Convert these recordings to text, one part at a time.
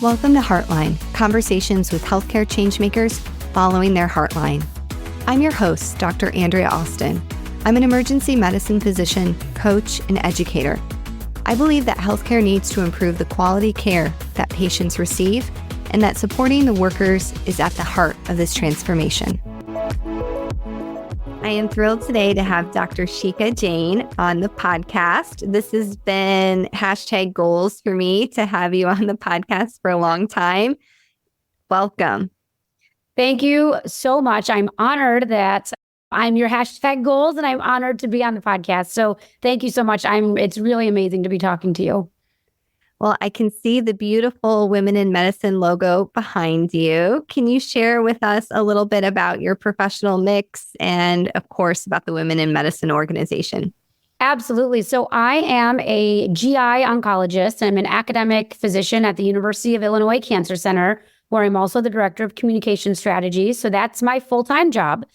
Welcome to Heartline, conversations with healthcare changemakers following their heartline. I'm your host, Dr. Andrea Austin. I'm an emergency medicine physician, coach, and educator. I believe that healthcare needs to improve the quality care that patients receive, and that supporting the workers is at the heart of this transformation. I am thrilled today to have Dr. Shikha Jain on the podcast. This has been #goals for me to have you on the podcast for a long time. Welcome. Thank you so much. I'm honored that I'm your #goals and I'm honored to be on the podcast. So thank you so much. It's really amazing to be talking to you. Well, I can see the beautiful Women in Medicine logo behind you. Can you share with us a little bit about your professional mix and, of course, about the Women in Medicine organization? Absolutely. So I am a GI oncologist. I'm an academic physician at the University of Illinois Cancer Center, where I'm also the director of communication strategy. So that's my full-time job.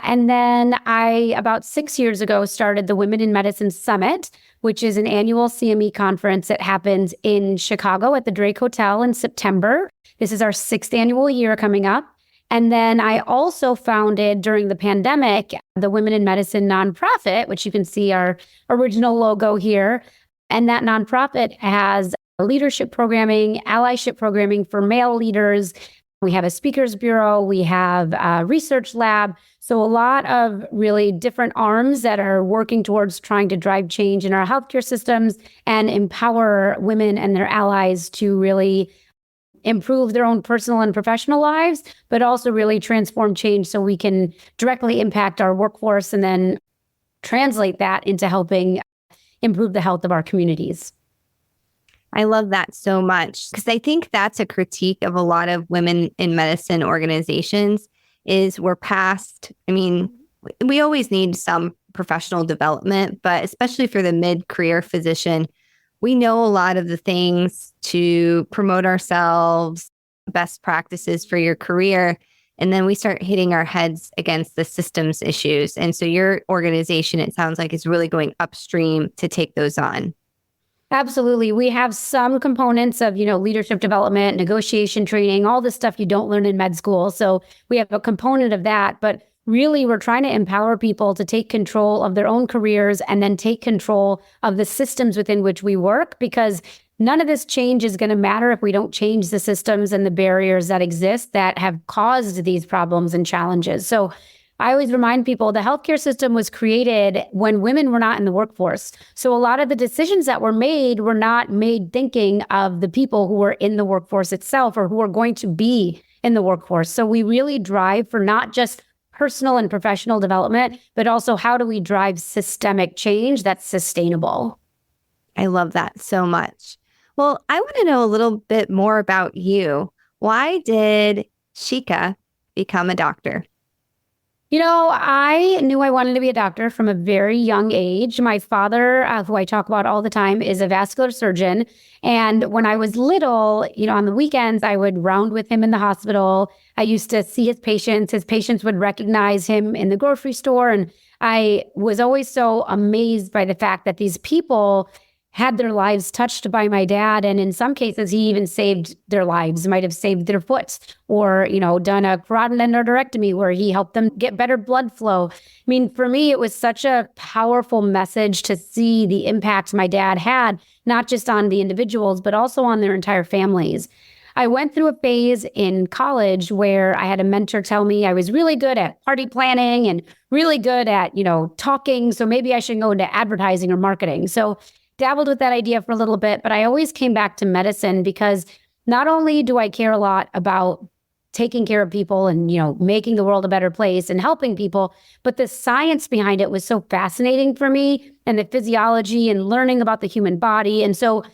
And then I, about 6 years ago, started the Women in Medicine Summit, which is an annual CME conference that happens in Chicago at the Drake Hotel in September. This is our 6th annual year coming up. And then I also founded, during the pandemic, the Women in Medicine nonprofit, which you can see our original logo here. And that nonprofit has leadership programming, allyship programming for male leaders. We have a speakers bureau, we have a research lab. So a lot of really different arms that are working towards trying to drive change in our healthcare systems and empower women and their allies to really improve their own personal and professional lives, but also really transform change so we can directly impact our workforce and then translate that into helping improve the health of our communities. I love that so much because I think that's a critique of a lot of women in medicine organizations is we're past, we always need some professional development, but especially for the mid-career physician, we know a lot of the things to promote ourselves, best practices for your career, and then we start hitting our heads against the systems issues. And so your organization, it sounds like, is really going upstream to take those on. Absolutely. We have some components of, leadership development, negotiation training, all the stuff you don't learn in med school. So we have a component of that, but really we're trying to empower people to take control of their own careers and then take control of the systems within which we work, because none of this change is going to matter if we don't change the systems and the barriers that exist that have caused these problems and challenges. So I always remind people the healthcare system was created when women were not in the workforce. So a lot of the decisions that were not made thinking of the people who were in the workforce itself or who are going to be in the workforce. So we really drive for not just personal and professional development, but also how do we drive systemic change that's sustainable? I love that so much. Well, I want to know a little bit more about you. Why did Shikha become a doctor? I knew I wanted to be a doctor from a very young age. My father, who I talk about all the time, is a vascular surgeon. And when I was little, on the weekends, I would round with him in the hospital. I used to see his patients. His patients would recognize him in the grocery store. And I was always so amazed by the fact that these people had their lives touched by my dad. And in some cases, he even saved their lives, might have saved their foot or, done a carotid endarterectomy where he helped them get better blood flow. For me, it was such a powerful message to see the impact my dad had, not just on the individuals, but also on their entire families. I went through a phase in college where I had a mentor tell me I was really good at party planning and really good at, talking. So maybe I should go into advertising or marketing. So dabbled with that idea for a little bit, but I always came back to medicine because not only do I care a lot about taking care of people and, making the world a better place and helping people, but the science behind it was so fascinating for me, and the physiology and learning about the human body. And so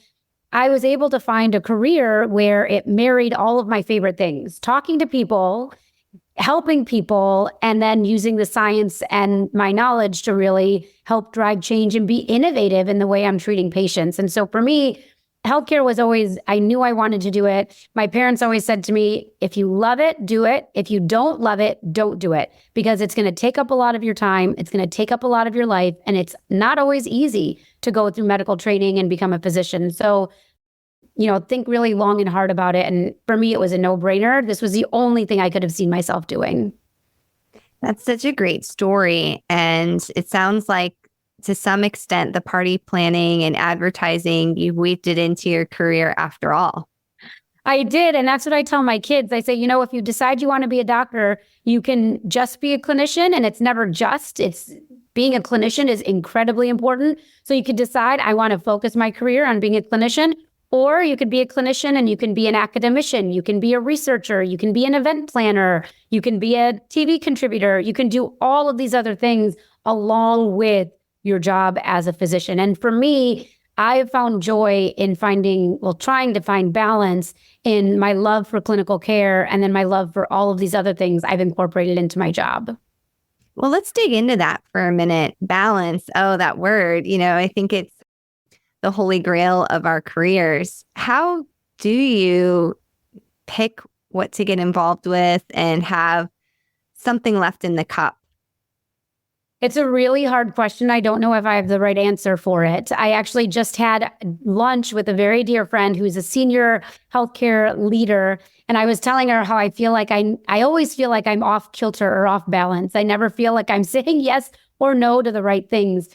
I was able to find a career where it married all of my favorite things: talking to people, helping people, and then using the science and my knowledge to really help drive change and be innovative in the way I'm treating patients. And so for me, healthcare was always, I knew I wanted to do it. My parents always said to me, if you love it, do it. If you don't love it, don't do it, because it's going to take up a lot of your time. It's going to take up a lot of your life. And it's not always easy to go through medical training and become a physician. So think really long and hard about it. And for me, it was a no-brainer. This was the only thing I could have seen myself doing. That's such a great story. And it sounds like to some extent, the party planning and advertising, you weaved it into your career after all. I did. And that's what I tell my kids. I say, if you decide you want to be a doctor, you can just be a clinician. And it's never just, it's being a clinician is incredibly important. So you could decide, I want to focus my career on being a clinician, or you could be a clinician and you can be an academician. You can be a researcher. You can be an event planner. You can be a TV contributor. You can do all of these other things along with your job as a physician. And for me, I have found joy in trying to find balance in my love for clinical care and then my love for all of these other things I've incorporated into my job. Well, let's dig into that for a minute. Balance. Oh, that word, I think it's the holy grail of our careers. How do you pick what to get involved with and have something left in the cup? It's a really hard question. I don't know if I have the right answer for it. I actually just had lunch with a very dear friend who's a senior healthcare leader. And I was telling her how I feel like I always feel like I'm off kilter or off balance. I never feel like I'm saying yes or no to the right things.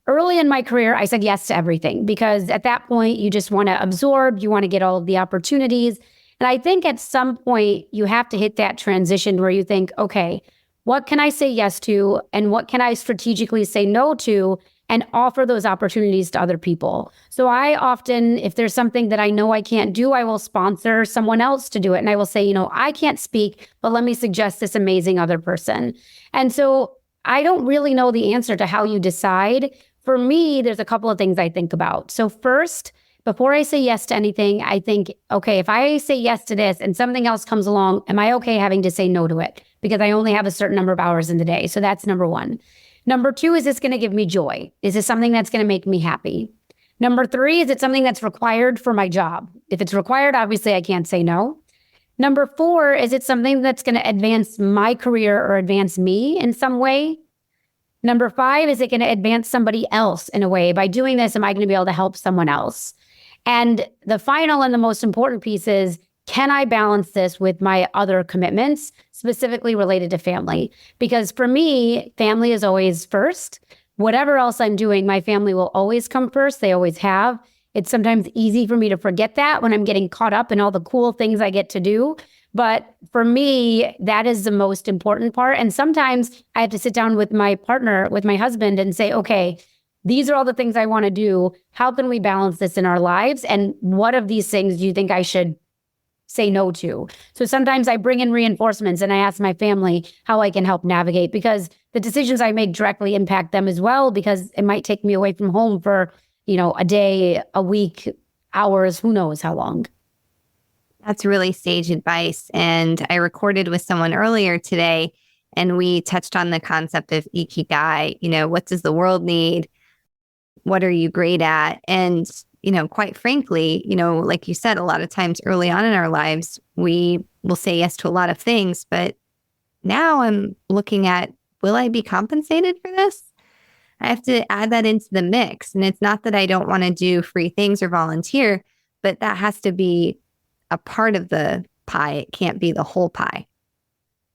Early in my career, I said yes to everything because at that point, you just want to absorb, you want to get all of the opportunities. And I think at some point, you have to hit that transition where you think, okay, what can I say yes to and what can I strategically say no to and offer those opportunities to other people? So I often, if there's something that I know I can't do, I will sponsor someone else to do it. And I will say, I can't speak, but let me suggest this amazing other person. And so I don't really know the answer to how you decide. For me, there's a couple of things I think about. So first, before I say yes to anything, I think, okay, if I say yes to this and something else comes along, am I okay having to say no to it? Because I only have a certain number of hours in the day. So that's number one. Number two, is this going to give me joy? Is this something that's going to make me happy? Number three, is it something that's required for my job? If it's required, obviously I can't say no. Number four, is it something that's going to advance my career or advance me in some way? Number five, is it going to advance somebody else in a way? By doing this, am I going to be able to help someone else? And the final and the most important piece is, can I balance this with my other commitments, specifically related to family? Because for me, family is always first. Whatever else I'm doing, my family will always come first. They always have. It's sometimes easy for me to forget that when I'm getting caught up in all the cool things I get to do. But for me, that is the most important part. And sometimes I have to sit down with my partner, with my husband, and say, okay, these are all the things I want to do. How can we balance this in our lives? And what of these things do you think I should say no to? So sometimes I bring in reinforcements and I ask my family how I can help navigate, because the decisions I make directly impact them as well, because it might take me away from home for, a day, a week, hours, who knows how long. That's really sage advice. And I recorded with someone earlier today and we touched on the concept of ikigai. What does the world need? What are you great at? And quite frankly, like you said, a lot of times early on in our lives, we will say yes to a lot of things. But now I'm looking at, will I be compensated for this? I have to add that into the mix. And it's not that I don't want to do free things or volunteer, but that has to be a part of the pie. It can't be the whole pie.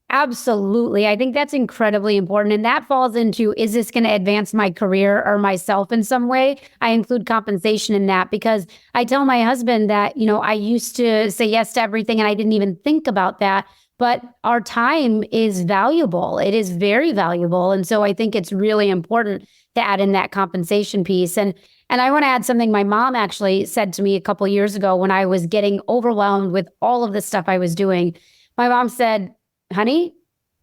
Absolutely. I think that's incredibly important. And that falls into, is this going to advance my career or myself in some way? I include compensation in that because I tell my husband that, I used to say yes to everything and I didn't even think about that. But our time is valuable. It is very valuable. And so I think it's really important to add in that compensation piece. And I want to add something my mom actually said to me a couple of years ago when I was getting overwhelmed with all of the stuff I was doing. My mom said, honey,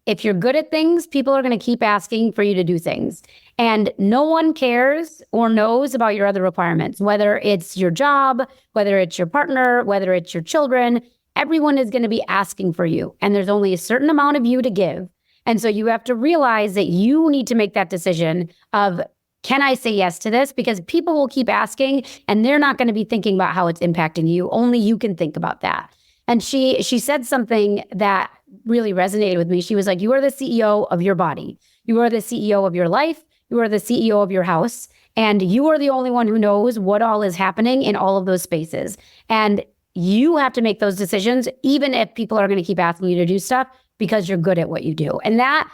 if you're good at things, people are going to keep asking for you to do things. And no one cares or knows about your other requirements, whether it's your job, whether it's your partner, whether it's your children. Everyone is going to be asking for you. And there's only a certain amount of you to give. And so you have to realize that you need to make that decision of, can I say yes to this? Because people will keep asking and they're not going to be thinking about how it's impacting you. Only you can think about that. And she said something that really resonated with me. She was like, you are the CEO of your body. You are the CEO of your life. You are the CEO of your house. And you are the only one who knows what all is happening in all of those spaces. And you have to make those decisions, even if people are going to keep asking you to do stuff, because you're good at what you do. And that,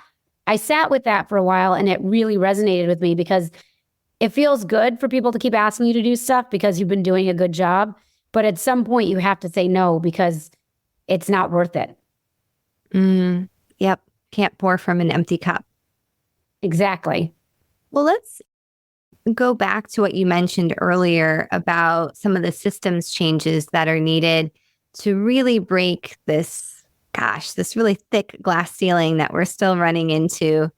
I sat with that for a while, and it really resonated with me because it feels good for people to keep asking you to do stuff because you've been doing a good job. But at some point you have to say no because it's not worth it. Yep. Can't pour from an empty cup. Exactly. Well, let's go back to what you mentioned earlier about some of the systems changes that are needed to really break this really thick glass ceiling that we're still running into.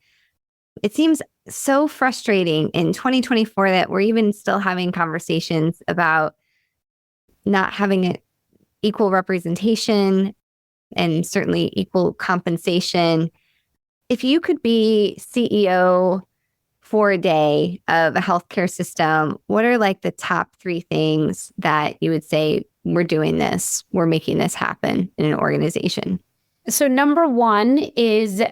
It seems so frustrating in 2024 that we're even still having conversations about not having equal representation and certainly equal compensation. If you could be CEO for a day of a healthcare system, what are like the top 3 things that you would say, we're making this happen in an organization? So number 1 is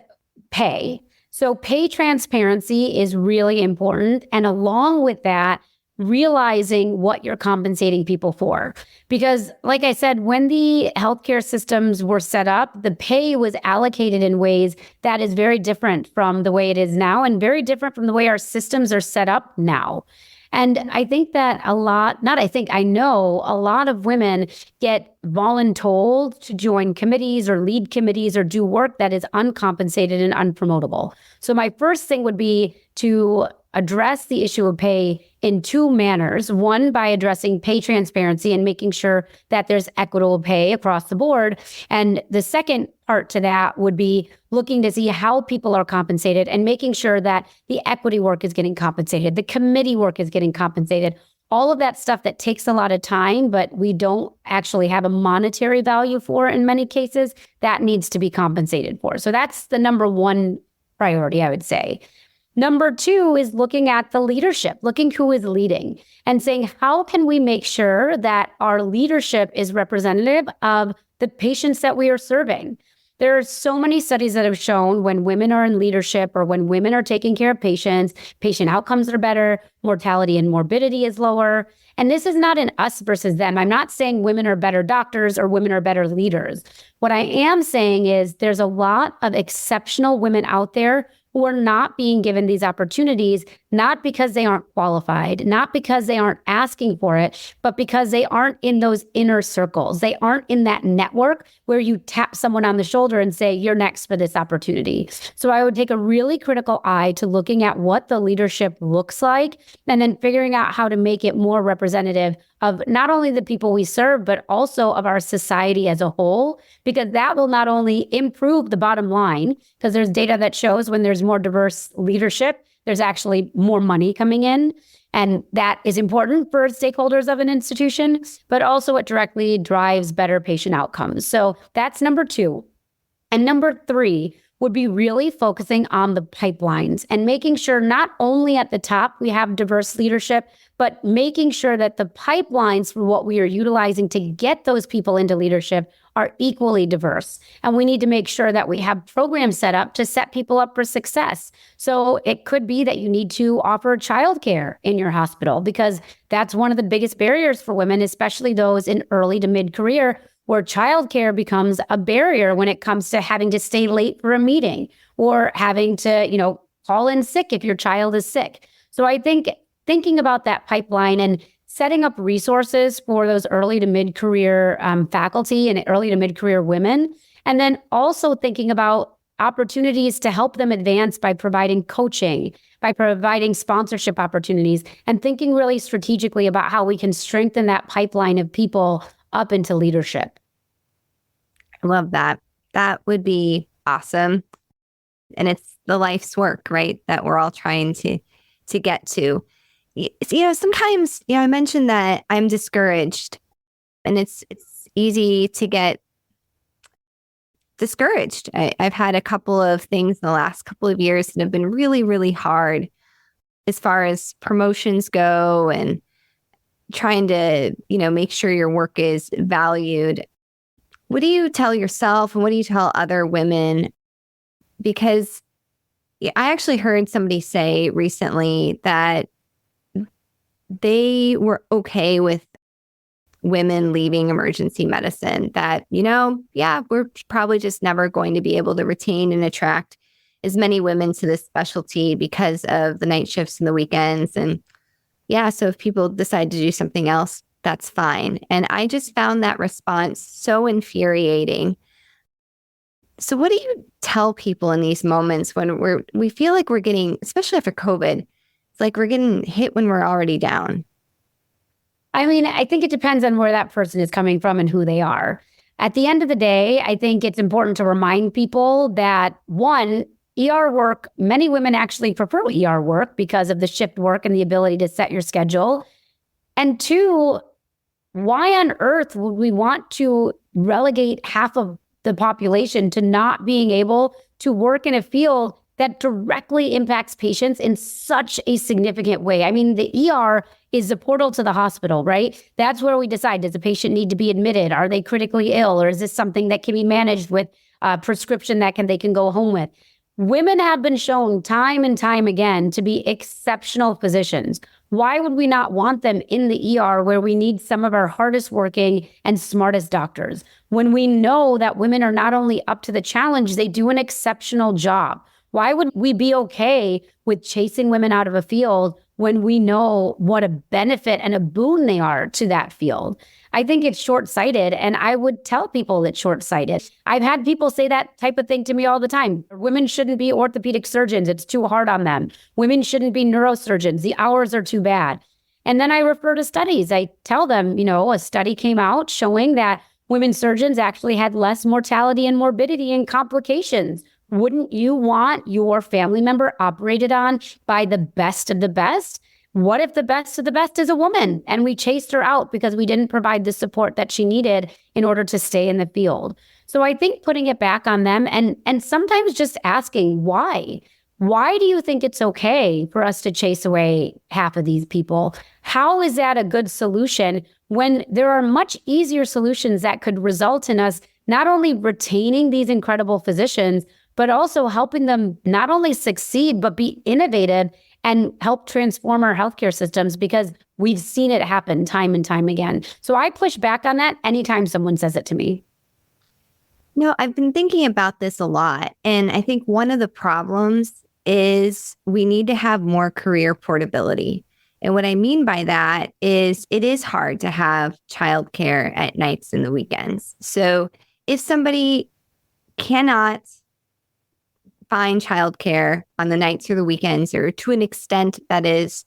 pay. So pay transparency is really important. And along with that, realizing what you're compensating people for. Because like I said, when the healthcare systems were set up, the pay was allocated in ways that is very different from the way it is now and very different from the way our systems are set up now. And I think that I know a lot of women get voluntold to join committees or lead committees or do work that is uncompensated and unpromotable. So my first thing would be to address the issue of pay in 2 manners. One, by addressing pay transparency and making sure that there's equitable pay across the board. And the second part to that would be looking to see how people are compensated and making sure that the equity work is getting compensated, the committee work is getting compensated, all of that stuff that takes a lot of time, but we don't actually have a monetary value for in many cases, that needs to be compensated for. So that's the number 1 priority, I would say. Number 2 is looking at the leadership, looking who is leading and saying, how can we make sure that our leadership is representative of the patients that we are serving? There are so many studies that have shown when women are in leadership or when women are taking care of patients, patient outcomes are better, mortality and morbidity is lower. And this is not an us versus them. I'm not saying women are better doctors or women are better leaders. What I am saying is there's a lot of exceptional women out there who are not being given these opportunities, not because they aren't qualified, not because they aren't asking for it, but because they aren't in those inner circles. They aren't in that network where you tap someone on the shoulder and say, you're next for this opportunity. So I would take a really critical eye to looking at what the leadership looks like and then figuring out how to make it more representative of not only the people we serve, but also of our society as a whole, because that will not only improve the bottom line, because there's data that shows when there's more diverse leadership, there's actually more money coming in. And that is important for stakeholders of an institution, but also it directly drives better patient outcomes. So that's number 2. And number 3 would be really focusing on the pipelines and making sure not only at the top we have diverse leadership, but making sure that the pipelines for what we are utilizing to get those people into leadership are equally diverse. And we need to make sure that we have programs set up to set people up for success. So it could be that you need to offer childcare in your hospital because that's one of the biggest barriers for women, especially those in early to mid-career, where childcare becomes a barrier when it comes to having to stay late for a meeting or having to, call in sick if your child is sick. So I think thinking about that pipeline and setting up resources for those early to mid-career faculty and early to mid-career women, and then also thinking about opportunities to help them advance by providing coaching, by providing sponsorship opportunities, and thinking really strategically about how we can strengthen that pipeline of people up into leadership. I love that. That would be awesome. And it's the life's work, right? That we're all trying to get to. Sometimes, I mentioned that I'm discouraged and it's easy to get discouraged. I've had a couple of things in the last couple of years that have been really, really hard as far as promotions go and trying to, make sure your work is valued. What do you tell yourself and what do you tell other women? Because I actually heard somebody say recently that they were okay with women leaving emergency medicine, that, yeah, we're probably just never going to be able to retain and attract as many women to this specialty because of the night shifts and the weekends. And yeah, so if people decide to do something else, that's fine. And I just found that response so infuriating. So what do you tell people in these moments when we feel like we're getting, especially after COVID, it's like we're getting hit when we're already down? I mean, I think it depends on where that person is coming from and who they are. At the end of the day, I think it's important to remind people that one, ER work, many women actually prefer ER work because of the shift work and the ability to set your schedule. And two, why on earth would we want to relegate half of the population to not being able to work in a field that directly impacts patients in such a significant way? I mean, the ER is the portal to the hospital, right? That's where we decide, does a patient need to be admitted? Are they critically ill? Or is this something that can be managed with a prescription that they can go home with? Women have been shown time and time again to be exceptional physicians. Why would we not want them in the ER where we need some of our hardest working and smartest doctors? When we know that women are not only up to the challenge, they do an exceptional job. Why would we be okay with chasing women out of a field when we know what a benefit and a boon they are to that field? I think it's short-sighted, and I would tell people it's short-sighted. I've had people say that type of thing to me all the time. Women shouldn't be orthopedic surgeons. It's too hard on them. Women shouldn't be neurosurgeons. The hours are too bad. And then I refer to studies. I tell them, a study came out showing that women surgeons actually had less mortality and morbidity and complications. Wouldn't you want your family member operated on by the best of the best? What if the best of the best is a woman and we chased her out because we didn't provide the support that she needed in order to stay in the field? So I think putting it back on them and sometimes just asking why. Why do you think it's okay for us to chase away half of these people? How is that a good solution when there are much easier solutions that could result in us not only retaining these incredible physicians, but also helping them not only succeed, but be innovative and help transform our healthcare systems, because we've seen it happen time and time again. So I push back on that anytime someone says it to me. No, I've been thinking about this a lot. And I think one of the problems is we need to have more career portability. And what I mean by that is it is hard to have childcare at nights and the weekends. So if somebody cannot find childcare on the nights or the weekends, or to an extent that is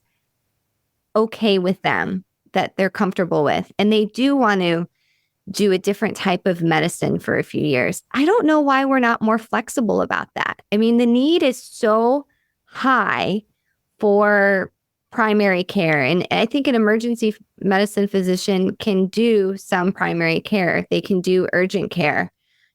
okay with them, that they're comfortable with, and they do want to do a different type of medicine for a few years, I don't know why we're not more flexible about that. I mean, the need is so high for primary care. And I think an emergency medicine physician can do some primary care. They can do urgent care.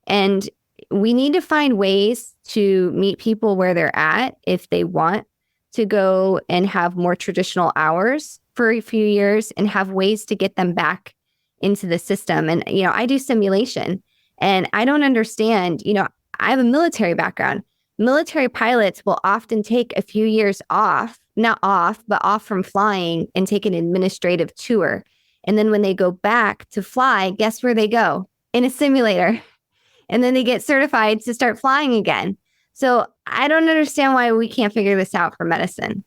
And we need to find ways to meet people where they're at if they want to go and have more traditional hours for a few years and have ways to get them back into the system. And, I do simulation and I don't understand, I have a military background. Military pilots will often take a few years off, not off, but off from flying and take an administrative tour. And then when they go back to fly, guess where they go? In a simulator. And then they get certified to start flying again. So I don't understand why we can't figure this out for medicine.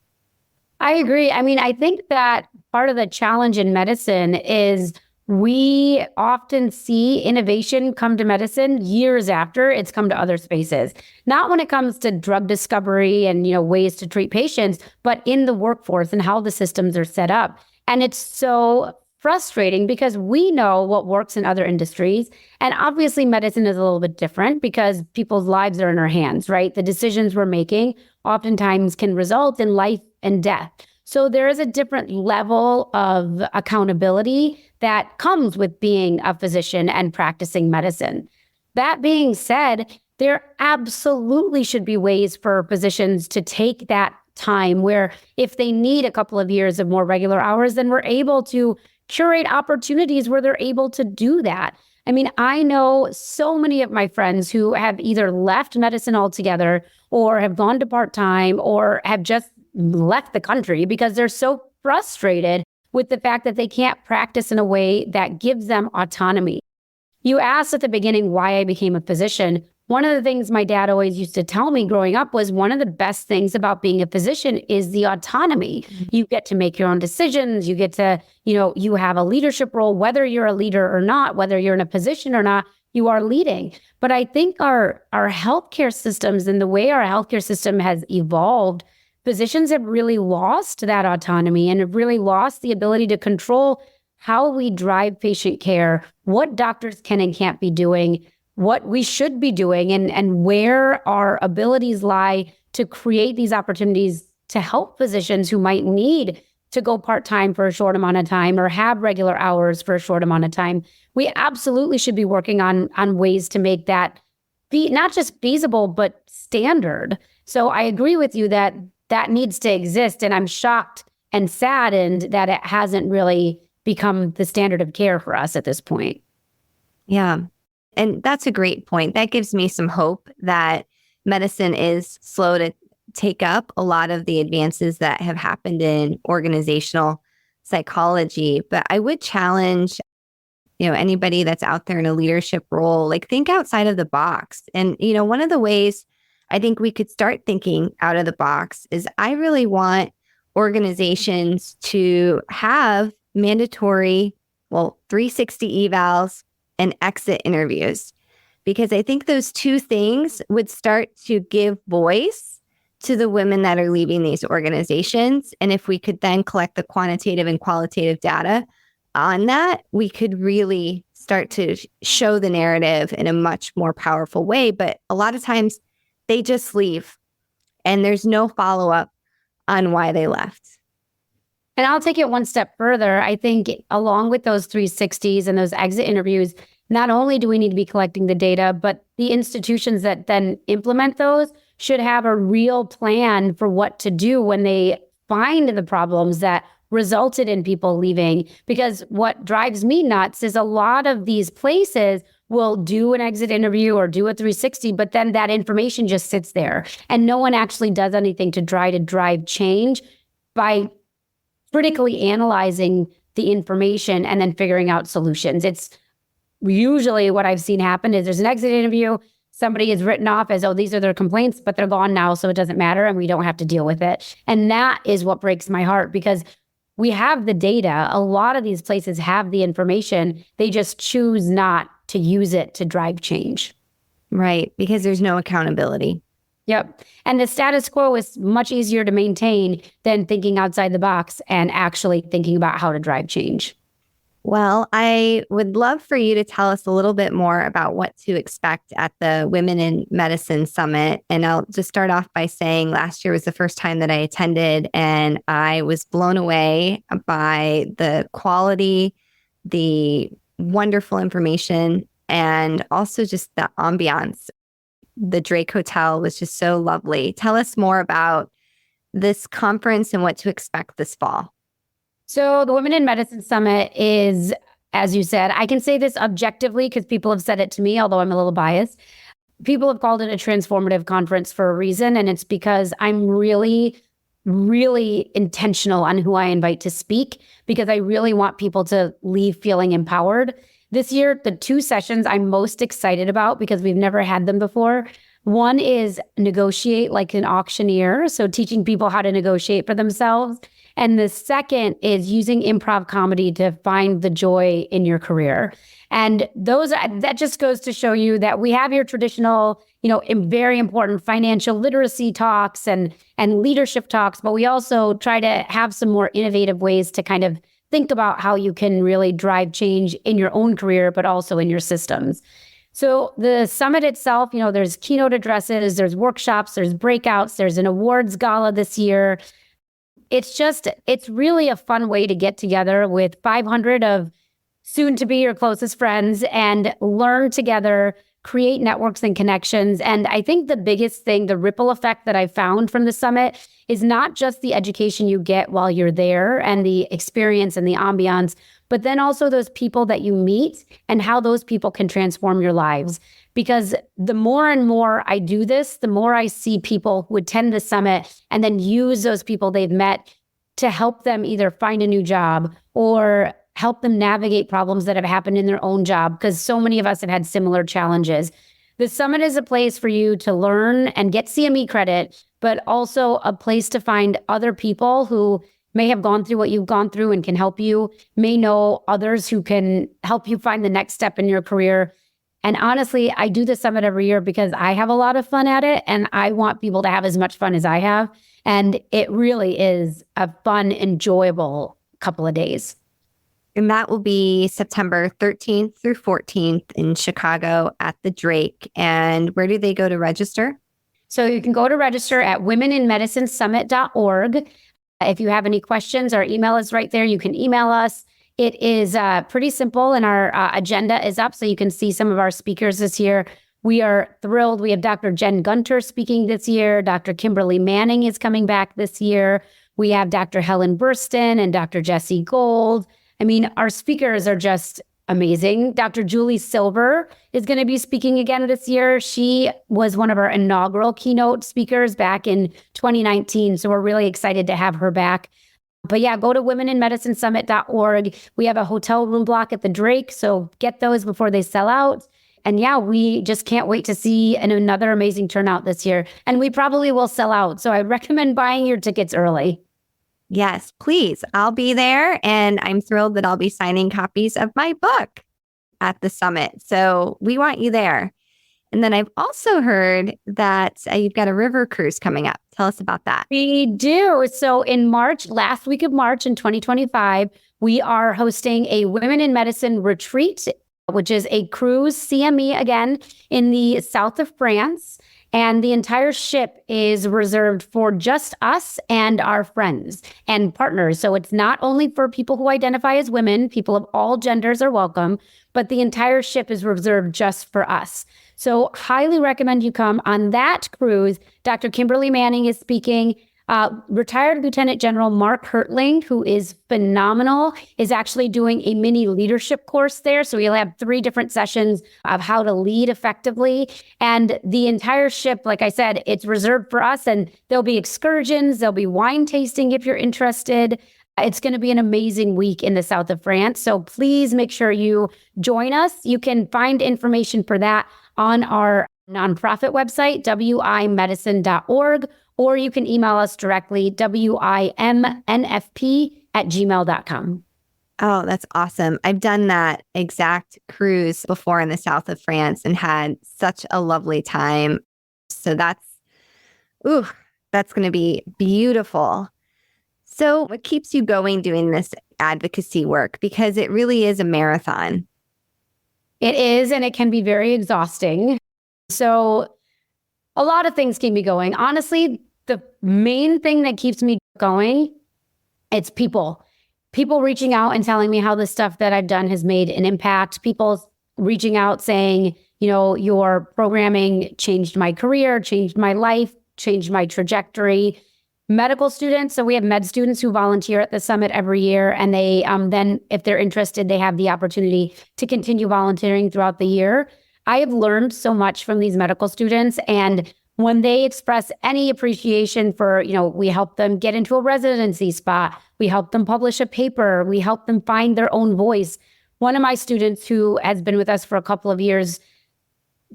I agree. I mean, I think that part of the challenge in medicine is we often see innovation come to medicine years after it's come to other spaces. Not when it comes to drug discovery and, ways to treat patients, but in the workforce and how the systems are set up. And it's so frustrating because we know what works in other industries. And obviously medicine is a little bit different because people's lives are in our hands, right? The decisions we're making oftentimes can result in life and death. So there is a different level of accountability that comes with being a physician and practicing medicine. That being said, there absolutely should be ways for physicians to take that time where if they need a couple of years of more regular hours, then we're able to curate opportunities where they're able to do that. I mean, I know so many of my friends who have either left medicine altogether or have gone to part-time or have just left the country because they're so frustrated with the fact that they can't practice in a way that gives them autonomy. You asked at the beginning why I became a physician. One of the things my dad always used to tell me growing up was one of the best things about being a physician is the autonomy. You get to make your own decisions. You get to, you have a leadership role, whether you're a leader or not, whether you're in a position or not, you are leading. But I think our healthcare systems and the way our healthcare system has evolved, physicians have really lost that autonomy and have really lost the ability to control how we drive patient care, what doctors can and can't be doing, what we should be doing, and where our abilities lie to create these opportunities to help physicians who might need to go part-time for a short amount of time or have regular hours for a short amount of time. We absolutely should be working on ways to make that be not just feasible, but standard. So I agree with you that needs to exist. And I'm shocked and saddened that it hasn't really become the standard of care for us at this point. Yeah. And that's a great point. That gives me some hope that medicine is slow to take up a lot of the advances that have happened in organizational psychology. But I would challenge, anybody that's out there in a leadership role, like think outside of the box. And, one of the ways I think we could start thinking out of the box is I really want organizations to have mandatory, 360 evals and exit interviews, because I think those two things would start to give voice to the women that are leaving these organizations. And if we could then collect the quantitative and qualitative data on that, we could really start to show the narrative in a much more powerful way. But a lot of times they just leave and there's no follow-up on why they left. And I'll take it one step further. I think along with those 360s and those exit interviews, not only do we need to be collecting the data, but the institutions that then implement those should have a real plan for what to do when they find the problems that resulted in people leaving. Because what drives me nuts is a lot of these places will do an exit interview or do a 360, but then that information just sits there and no one actually does anything to try to drive change by critically analyzing the information and then figuring out solutions. It's usually what I've seen happen is there's an exit interview, somebody is written off as, oh, these are their complaints, but they're gone now, so it doesn't matter and we don't have to deal with it. And that is what breaks my heart, because we have the data. A lot of these places have the information. They just choose not to use it to drive change. Right, because there's no accountability. Yep. And the status quo is much easier to maintain than thinking outside the box and actually thinking about how to drive change. Well, I would love for you to tell us a little bit more about what to expect at the Women in Medicine Summit. And I'll just start off by saying last year was the first time that I attended, and I was blown away by the quality, the wonderful information, and also just the ambiance. The Drake Hotel was just so lovely. Tell us more about this conference and what to expect this fall. So the Women in Medicine Summit is, as you said, I can say this objectively because people have said it to me, although I'm a little biased. People have called it a transformative conference for a reason, and it's because I'm really, really intentional on who I invite to speak, because I really want people to leave feeling empowered. This year, the two sessions I'm most excited about, because we've never had them before, one is negotiate like an auctioneer, so teaching people how to negotiate for themselves. And the second is using improv comedy to find the joy in your career. And that just goes to show you that we have your traditional, very important financial literacy talks and leadership talks, but we also try to have some more innovative ways to kind of think about how you can really drive change in your own career, but also in your systems. So the summit itself, there's keynote addresses, there's workshops, there's breakouts, there's an awards gala this year. It's really a fun way to get together with 500 of soon to be your closest friends and learn together, create networks and connections. And I think the biggest thing, the ripple effect that I found from the summit is not just the education you get while you're there and the experience and the ambiance, but then also those people that you meet and how those people can transform your lives. Because the more and more I do this, the more I see people who attend the summit and then use those people they've met to help them either find a new job or help them navigate problems that have happened in their own job, because so many of us have had similar challenges. The summit is a place for you to learn and get CME credit, but also a place to find other people who may have gone through what you've gone through and can help you, may know others who can help you find the next step in your career. And honestly, I do the summit every year because I have a lot of fun at it, and I want people to have as much fun as I have. And it really is a fun, enjoyable couple of days. And that will be September 13th through 14th in Chicago at the Drake. And where do they go to register? So you can go to register at womeninmedicinesummit.org. If you have any questions, our email is right there. You can email us. It is pretty simple, and our agenda is up, so you can see some of our speakers this year. We are thrilled. We have Dr. Jen Gunter speaking this year. Dr. Kimberly Manning is coming back this year. We have Dr. Helen Burston and Dr. Jesse Gold. I mean, our speakers are just amazing. Dr. Julie Silver is going to be speaking again this year. She was one of our inaugural keynote speakers back in 2019, so we're really excited to have her back. But yeah, go to womeninmedicinesummit.org. We have a hotel room block at the Drake, so get those before they sell out. And yeah, we just can't wait to see another amazing turnout this year. And we probably will sell out, so I recommend buying your tickets early. Yes, please. I'll be there, and I'm thrilled that I'll be signing copies of my book at the summit. So we want you there. And then I've also heard that you've got a river cruise coming up. Tell us about that. We do. So in March, last week of March in 2025, we are hosting a Women in Medicine retreat, which is a cruise CME again in the south of France. And the entire ship is reserved for just us and our friends and partners. So it's not only for people who identify as women, people of all genders are welcome, but the entire ship is reserved just for us. So highly recommend you come on that cruise. Dr. Kimberly Manning is speaking. Retired Lieutenant General Mark Hertling, who is phenomenal, is actually doing a mini leadership course there. So you'll have 3 different sessions of how to lead effectively. And the entire ship, like I said, it's reserved for us. And there'll be excursions. There'll be wine tasting if you're interested. It's going to be an amazing week in the south of France. So please make sure you join us. You can find information for that on our nonprofit website, wimedicine.org, or you can email us directly, wimnfp@gmail.com. Oh, that's awesome. I've done that exact cruise before in the south of France and had such a lovely time. So that's going to be beautiful. So what keeps you going doing this advocacy work? Because it really is a marathon. It is, and it can be very exhausting. So a lot of things keep me going. Honestly, the main thing that keeps me going, it's people reaching out and telling me how the stuff that I've done has made an impact. People reaching out saying, your programming changed my career, changed my life, changed my trajectory. Medical students, so we have med students who volunteer at the summit every year, and they then, if they're interested, they have the opportunity to continue volunteering throughout the year. I have learned so much from these medical students, and when they express any appreciation for, we help them get into a residency spot, we help them publish a paper, we help them find their own voice. One of my students who has been with us for a couple of years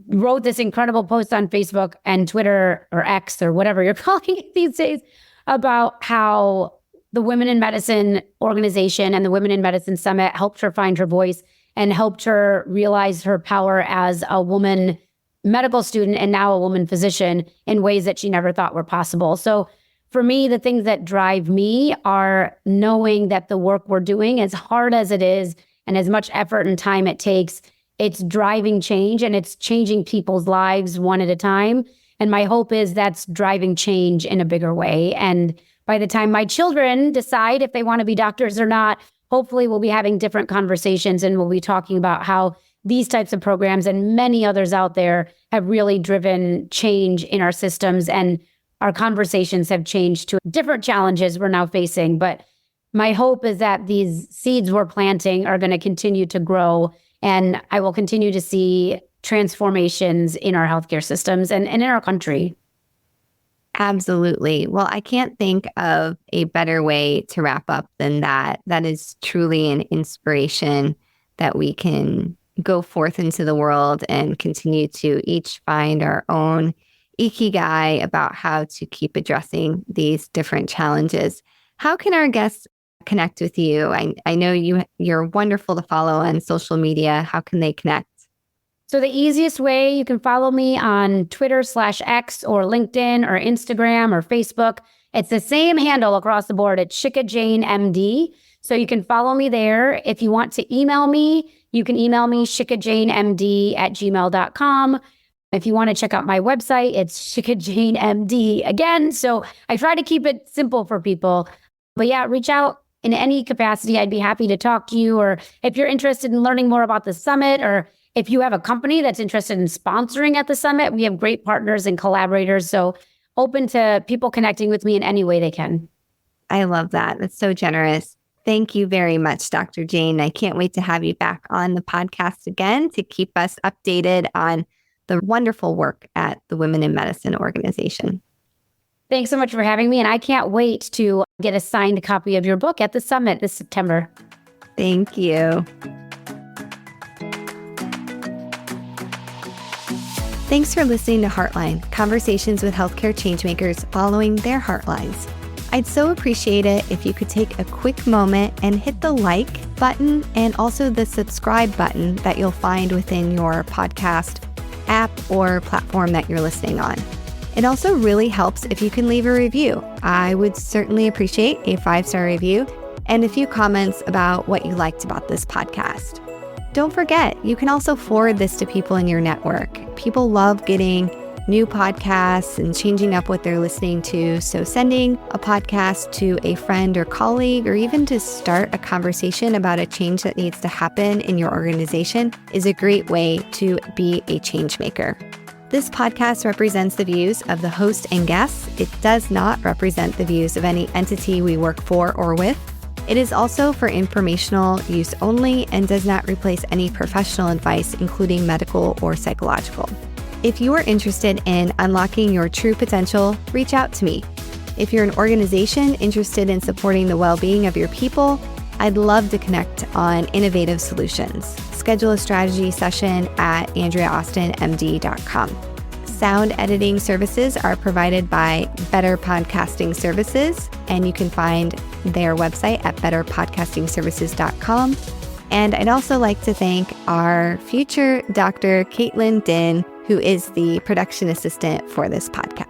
wrote this incredible post on Facebook and Twitter, or X, or whatever you're calling it these days, about how the Women in Medicine organization and the Women in Medicine Summit helped her find her voice and helped her realize her power as a woman medical student and now a woman physician in ways that she never thought were possible. So for me, the things that drive me are knowing that the work we're doing, as hard as it is and as much effort and time it takes, it's driving change, and it's changing people's lives one at a time. And my hope is that's driving change in a bigger way. And by the time my children decide if they want to be doctors or not, hopefully we'll be having different conversations, and we'll be talking about how these types of programs and many others out there have really driven change in our systems, and our conversations have changed to different challenges we're now facing. But my hope is that these seeds we're planting are going to continue to grow, and I will continue to see transformations in our healthcare systems and in our country. Absolutely. Well, I can't think of a better way to wrap up than that. That is truly an inspiration that we can go forth into the world and continue to each find our own ikigai about how to keep addressing these different challenges. How can our guests connect with you? I know you're wonderful to follow on social media. How can they connect? So the easiest way, you can follow me on Twitter/X or LinkedIn or Instagram or Facebook. It's the same handle across the board. It's Shikha Jain MD. So you can follow me there. If you want to email me, you can email me shikhajainmd@gmail.com. If you want to check out my website, it's Shikha Jain MD again. So I try to keep it simple for people. But yeah, reach out in any capacity. I'd be happy to talk to you. Or if you're interested in learning more about the summit, or if you have a company that's interested in sponsoring at the summit, we have great partners and collaborators. So open to people connecting with me in any way they can. I love that. That's so generous. Thank you very much, Dr. Jain. I can't wait to have you back on the podcast again to keep us updated on the wonderful work at the Women in Medicine organization. Thanks so much for having me. And I can't wait to get a signed copy of your book at the summit this September. Thank you. Thanks for listening to Heartline, conversations with healthcare changemakers following their heartlines. I'd so appreciate it if you could take a quick moment and hit the like button and also the subscribe button that you'll find within your podcast app or platform that you're listening on. It also really helps if you can leave a review. I would certainly appreciate a 5-star review and a few comments about what you liked about this podcast. Don't forget, you can also forward this to people in your network. People love getting new podcasts and changing up what they're listening to. So sending a podcast to a friend or colleague, or even to start a conversation about a change that needs to happen in your organization, is a great way to be a change maker. This podcast represents the views of the host and guests. It does not represent the views of any entity we work for or with. It is also for informational use only and does not replace any professional advice, including medical or psychological. If you are interested in unlocking your true potential, reach out to me. If you're an organization interested in supporting the well-being of your people, I'd love to connect on innovative solutions. Schedule a strategy session at AndreaAustinMD.com. Sound editing services are provided by Better Podcasting Services, and you can find their website at betterpodcastingservices.com. And I'd also like to thank our future Dr. Caitlin Din, who is the production assistant for this podcast.